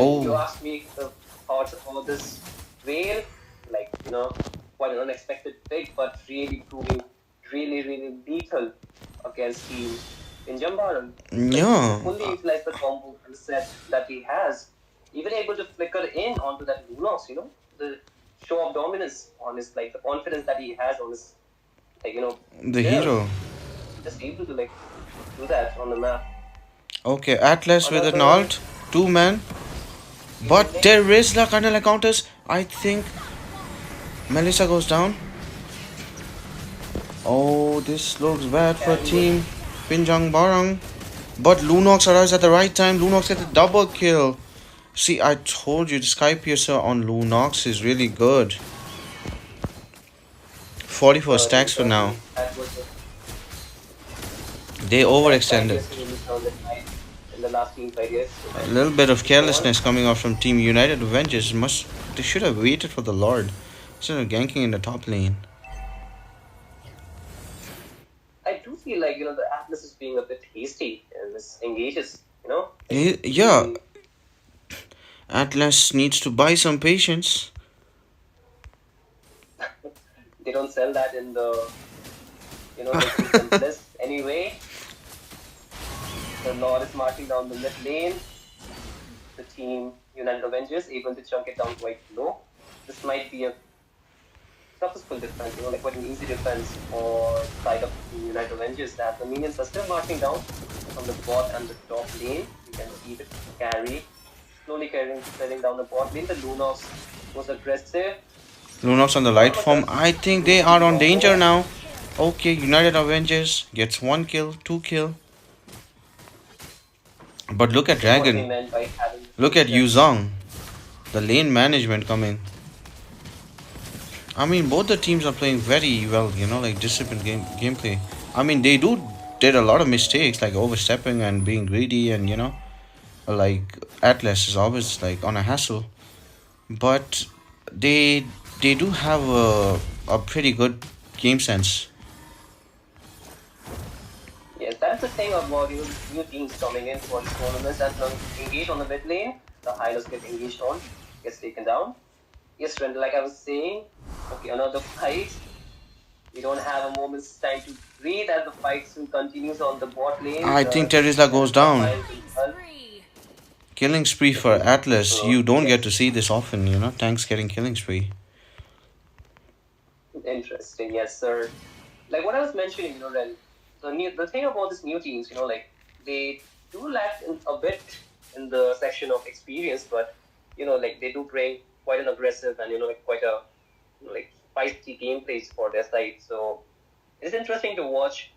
Oh. You asked me the thoughts about this whale, quite an unexpected pick, but really proving really lethal against Team Injambara. Yeah. Fully utilize the combo set that he has, even able to flicker in onto that Lunox, the show of dominance on his, the confidence that he has on his, The hero. Just able to, do that on the map. Okay, Atlas with an ult. 2 man. But there is kind counters. I think Melissa goes down. Oh, this looks bad for Team Pinjang Barang. But Lunox arrives at the right time. Lunox gets a double kill. See, I told you the Sky Piercer on Lunox is really good. 44 stacks for now. They overextended. A little bit of carelessness coming out from Team United Avengers. They should have waited for the Lord instead of ganking in the top lane. I do feel like the Atlas is being a bit hasty and this engages. Yeah. Atlas needs to buy some patience. They don't sell that in the the list anyway. The Lord is marching down the mid lane. The Team United Avengers able to chunk it down quite low. This might be a tough successful defense, like quite an easy defense for side of the United Avengers, that the minions are still marching down from the bot and the top lane. You can see the carry slowly carrying down the bot lane. The Lunox was aggressive. Lunox on the light form. I think they are on danger now. Okay, United Avengers gets 1 kill, 2 kill. But look at What they Dragon. meant by having Look at Yuzong. The lane management coming. I mean, both the teams are playing very well, like disciplined gameplay. I mean, they did a lot of mistakes, like overstepping and being greedy, and like Atlas is always like on a hassle. But they do have a pretty good game sense. Yes, that's the thing about new teams coming in for these tournaments. As long as you engage on the mid lane, the Hylos get engaged on, gets taken down. Yes, Randall, like I was saying, okay, another fight. We don't have a moment's time to breathe as the fight still continues on the bot lane. I think Terizla goes down. Spree. Killing spree for Atlas. You don't get to see this often, tanks getting killing spree. Interesting, yes, sir. Like what I was mentioning, Ren, the thing about these new teams, like they do lack a bit in the section of experience, but like they do bring quite an aggressive and like quite a like feisty gameplays for their side. So it's interesting to watch,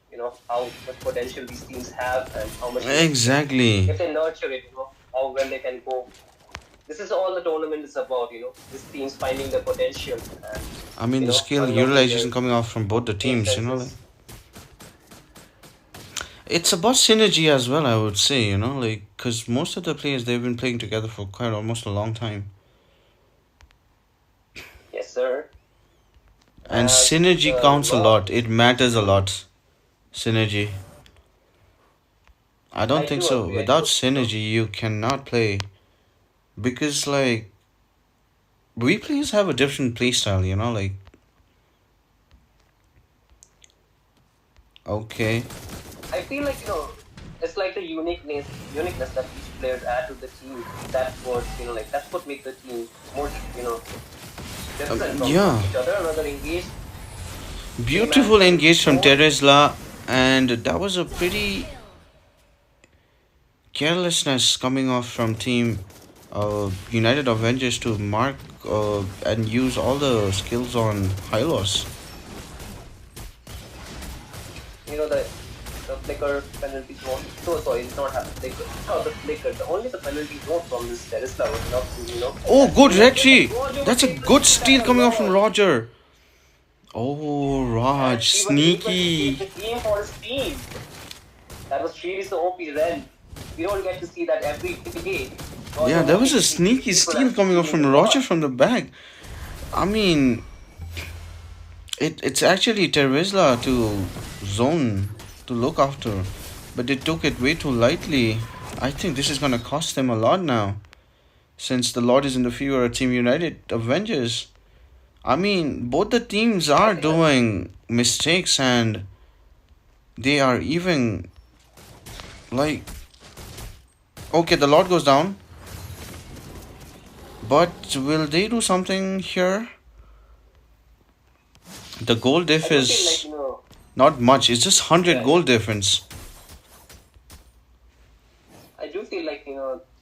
how much potential these teams have and how much Exactly. if they nurture it, how well they can go. This is all the tournament is about, these teams finding their potential. And, I mean, the skill unlocking utilization their coming off from both the teams, senses. It's about synergy as well, I would say, like, because most of the players, they've been playing together for quite almost a long time. Yes, sir. And synergy counts a lot. It matters a lot. Synergy. I don't I think do so. agree, I Without do. synergy, you cannot play. Because, like, we players have a different play style, like. Okay. I feel like, it's like the uniqueness that each players add to the team. That's what, that's what makes the team more, different from yeah. each other. Another engaged. Beautiful engage from Terizla. And that was a pretty carelessness coming off from team United Avengers to mark and use all the skills on Hylos. The flicker penalty zone. So sorry, it's not having flicker. No, the flicker. Only the penalty zone from this Terizla was enough to, Oh, good Retri! That's a good steal coming off from Roger. Oh, Raj, sneaky. The team for his team. That was really so OP then. We don't get to see that every day. Yeah, there was a sneaky steal coming off from Roger from the back. I mean, it's actually Terizla to zone to look after, but they took it way too lightly. I think this is gonna cost them a lot now, since the Lord is in the favor of Team United Avengers. I mean, both the teams are doing mistakes and they are even like, okay, the Lord goes down, but will they do something here? The goal diff is not much. It's just 100 goal difference. I do feel like,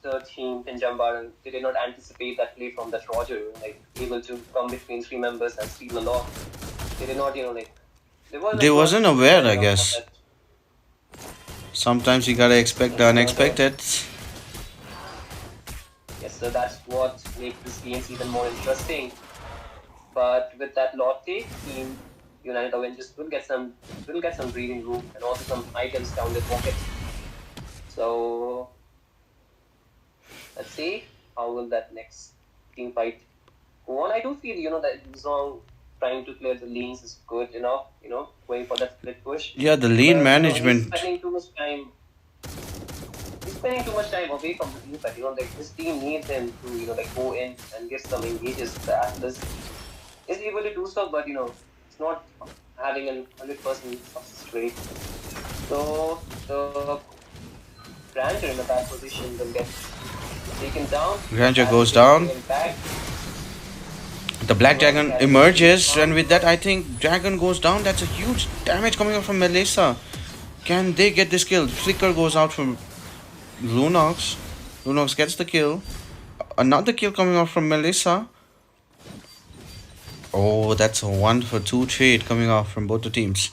the team in Jambaran, they did not anticipate that play from that Roger, like able to come between three members and steal a lot. They did not, They wasn't aware, I guess. Sometimes you gotta expect the unexpected. Yes, so that's what makes this game even more interesting. But with that lot take, Team United Avengers will get some breathing room and also some items down their pocket. So let's see how will that next team fight go on. I do feel that Zong trying to clear the lanes is good enough. Going for that split push. Yeah, the lane But, management. He's spending too much time. He's spending too much time away from the team fight. Like this team needs him to go in and get some engages. The Atlas is able to do so, but it's not having a 100% success rate. So the Grandeur in a bad position will get taken down. Grandeur goes down. Back. The Black Dragon emerges, and with that, I think Dragon goes down. That's a huge damage coming up from Melissa. Can they get this kill? Flicker goes out from Lunox. Lunox gets the kill. Another kill coming out from Melissa. Oh, that's a 1-for-2 trade coming off from both the teams.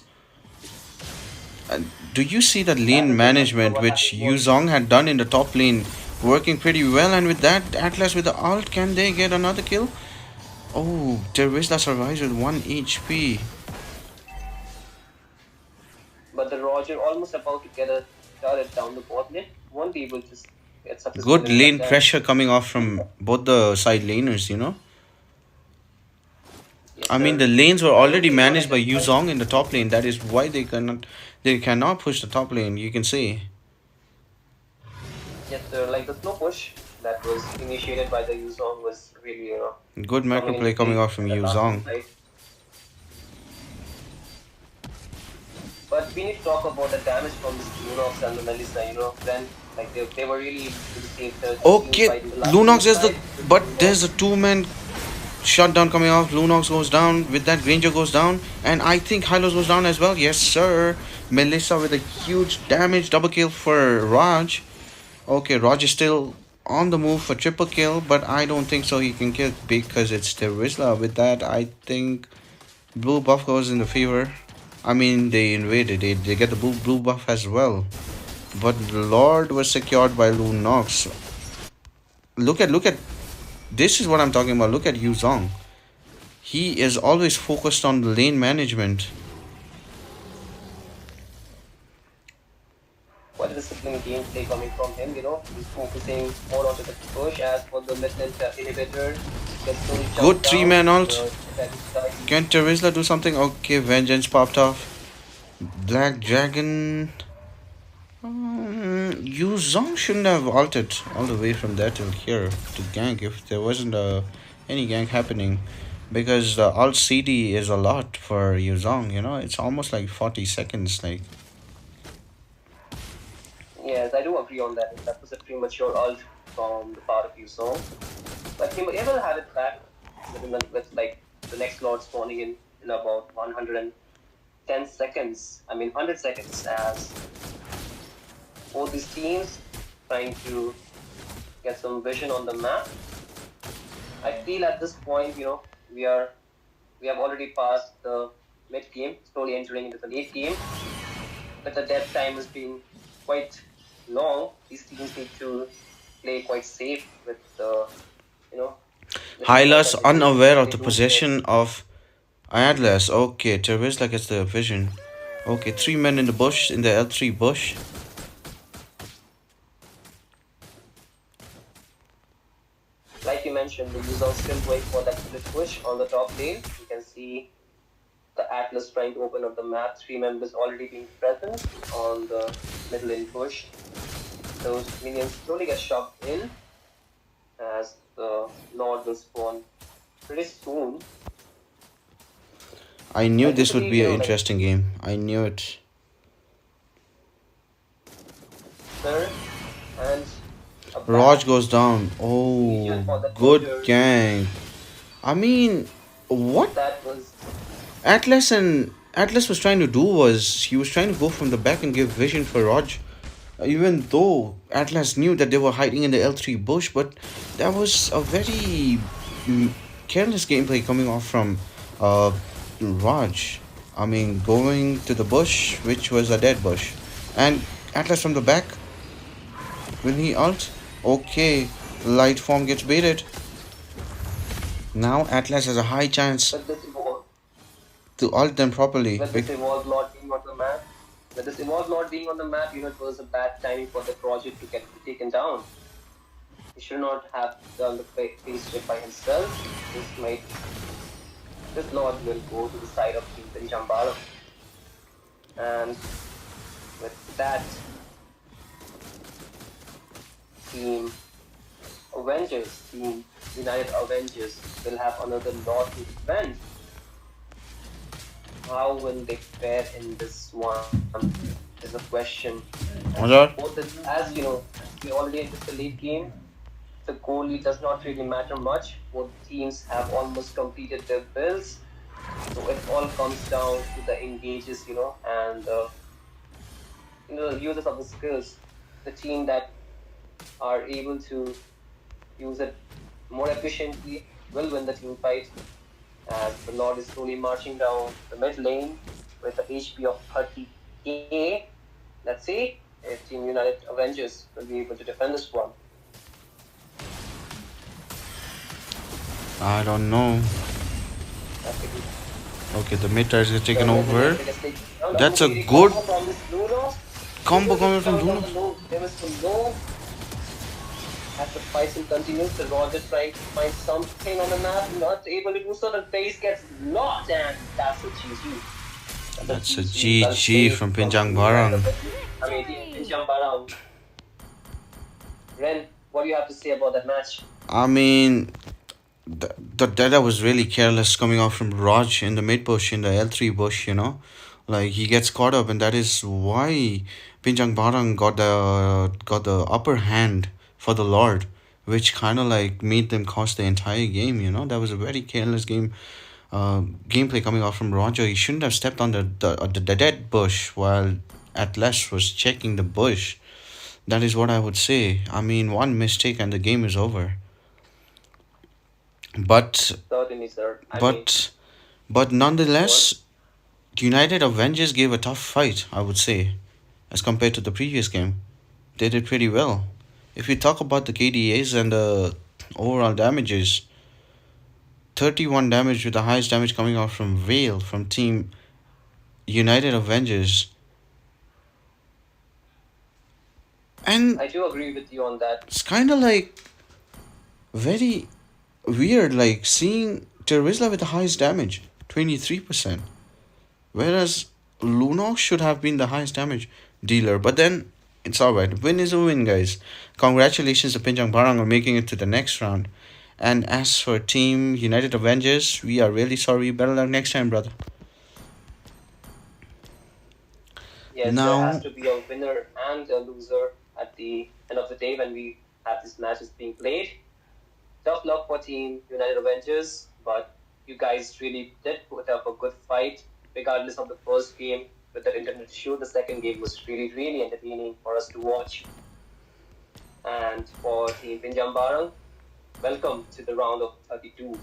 Do you see that lane management which Yuzong had done in the top lane working pretty well? And with that, Atlas with the ult, can they get another kill? Oh, Terizla survives with 1 HP. But the Roger almost about to get a turret down the bot lane. Won't be able to get successful. Good lane pressure coming off from both the side laners, you know. Yes, I mean, the lanes were already managed by Yuzong in the top lane. That is why they cannot push the top lane, you can see. Yes, sir. Like the slow push that was initiated by the Yuzong was really, Good macro play coming off from Yuzong. But we need to talk about the damage from the Lunox and the Melissa, then like they were really able to save the Okay, fight in the last Lunox is the... fight. But there's a 2-man shutdown coming off. Lunox goes down. With that, Granger goes down. And I think Hylos goes down as well. Yes, sir. Melissa with a huge damage. Double kill for Raj. Okay, Raj is still on the move for triple kill. But I don't think so he can kill because it's Terizla. With that, I think blue buff goes in the favor. I mean, they invaded. They get the blue buff as well. But Lord was secured by Lunox. Look at... This is what I'm talking about. Look at Yuzong. He is always focused on the lane management. What disciplined gameplay coming from him, he's focusing more onto the push. As for the mid-lane inhibitor, Good 3-man ult. Can Terizla do something? Okay, Vengeance popped off. Black Dragon... Yuzong shouldn't have ulted all the way from there till here to gank if there wasn't any gank happening. Because the ult CD is a lot for Yuzong, it's almost like 40 seconds. Like. Yes, I do agree on that. That was a premature ult from the part of Yuzong. But he will have it back with like the next Lord spawning in about 110 seconds. 100 seconds, as both these teams trying to get some vision on the map. I feel at this point, we have already passed the mid game, slowly entering into the late game. But the death time has been quite long. These teams need to play quite safe with Hylas unaware of the possession of Atlas. Okay, Terizla gets the vision. Okay, 3 men in the bush, in the L3 bush. Like you mentioned, the Yuzong still going for that split push on the top lane. You can see the Atlas trying to open up the map. 3 members already being present on the middle lane push. Those minions slowly get shoved in as the Lord will spawn pretty soon. I knew this would be an interesting game. I knew it. Sir, and Raj goes down. Oh, good gang. I mean, what that was Atlas was trying to do was he was trying to go from the back and give vision for Raj. Even though Atlas knew that they were hiding in the L3 bush, but that was a very careless gameplay coming off from Raj. Going to the bush, which was a dead bush. And Atlas from the back, when he ult, okay, light form gets baited. Now Atlas has a high chance to ult them properly. With this evolved Lord being on the map, it was a bad timing for the project to get taken down. He should not have done the face trip by himself. This Lord will go to the side of Team Jambala. And with that, Team United Avengers will have another Lord to defend. How will they fare in this one is a question. As you know, we already entered the late game. the goalie does not really matter much. Both teams have almost completed their builds. So it all comes down to the engages, and the users of the skills. The team that are able to use it more efficiently will win the team fight. As the Lord is slowly marching down the mid lane with an HP of 30k. Let's see if Team United Avengers will be able to defend this one. I don't know. Okay, the mid tires get taken over. That's a good combo coming from Bruno. As the fighting continues, the Roger trying to find something on the map, not able to do so. The base gets locked, and that's a GG. That's a GG from Pinjang Barang. Pinjang Barang. Ren, what do you have to say about that match? I mean, that was really careless coming off from Raj in the mid bush, in the L3 bush, Like, he gets caught up, and that is why Pinjang Barang got the upper hand for the Lord, which kind of like made them cost the entire game, That was a very careless gameplay coming off from Roger. He shouldn't have stepped on the dead bush while Atlas was checking the bush. That is what I would say. I mean, one mistake and the game is over. But certainly, sir. But nonetheless, United Avengers gave a tough fight, I would say, as compared to the previous game. They did pretty well. If we talk about the KDAs and the overall damages, 31 damage with the highest damage coming out from Vale from Team United Avengers. And I do agree with you on that. It's kind of like very weird, like seeing Terizla with the highest damage, 23%. Whereas Lunox should have been the highest damage dealer. But then it's alright. Win is a win, guys. Congratulations to Pinjang Barang on making it to the next round. And as for Team United Avengers, we are really sorry. Better luck next time, brother. Yes, there has to be a winner and a loser at the end of the day when we have these matches being played. Tough luck for Team United Avengers, but you guys really did put up a good fight, regardless of the first game with the internet issue. The second game was really, really entertaining for us to watch. And for Team Pinjang Barang, welcome to the round of 32,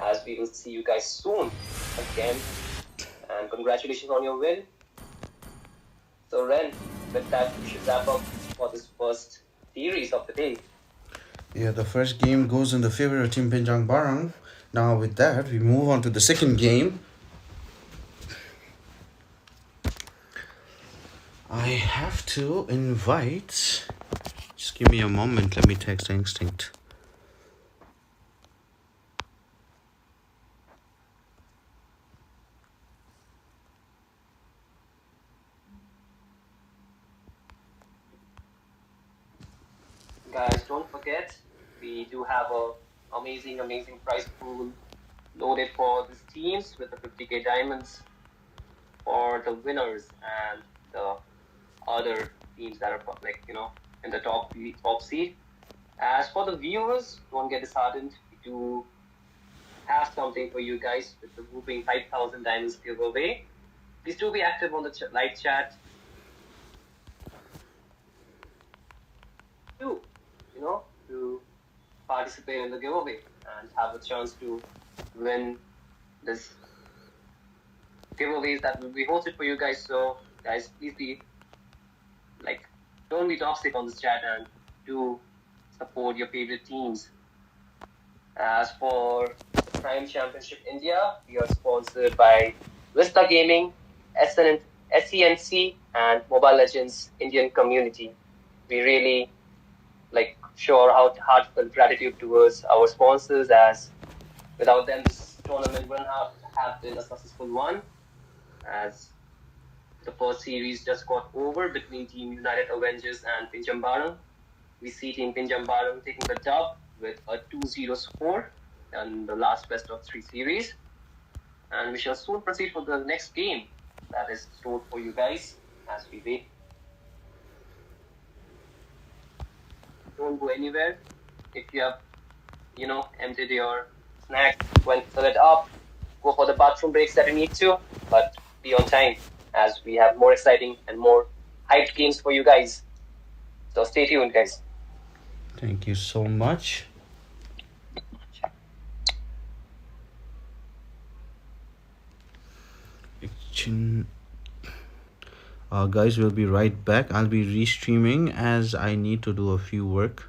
as we will see you guys soon again. And congratulations on your win. So Ren, with that, we should wrap up for this first series of the day. Yeah, the first game goes in the favor of Team Pinjang Barang. Now with that, we move on to the second game. I have to invite... Just give me a moment, let me text Instinct. Guys, don't forget, we do have a amazing prize pool loaded for these teams with the 50k diamonds for the winners and the other teams that are in the top seed. As for the viewers, don't get disheartened. We do have something for you guys with the whooping 5,000 diamonds giveaway. Please do be active on the live chat. To participate in the giveaway and have a chance to win this giveaways that will be hosted for you guys. So guys, please be don't be toxic on this chat and do support your favorite teams. As for the Prime Championship India, we are sponsored by Vista Gaming, SENC, and Mobile Legends Indian community. We really show our heartfelt gratitude towards our sponsors, as without them this tournament wouldn't have been a successful one, as the first series just got over between Team United Avengers and Pinjang Barang. We see Team Pinjang Barang taking the dub with a 2-0 score in the last best of 3 series, and we shall soon proceed for the next game that is stored for you guys as we wait. Don't go anywhere. if you have, emptied your snacks, went fill it up, go for the bathroom breaks that you need to, but be on time as we have more exciting and more hyped games for you guys. So stay tuned, guys. Thank you so much. Guys, we'll be right back. I'll be restreaming as I need to do a few work.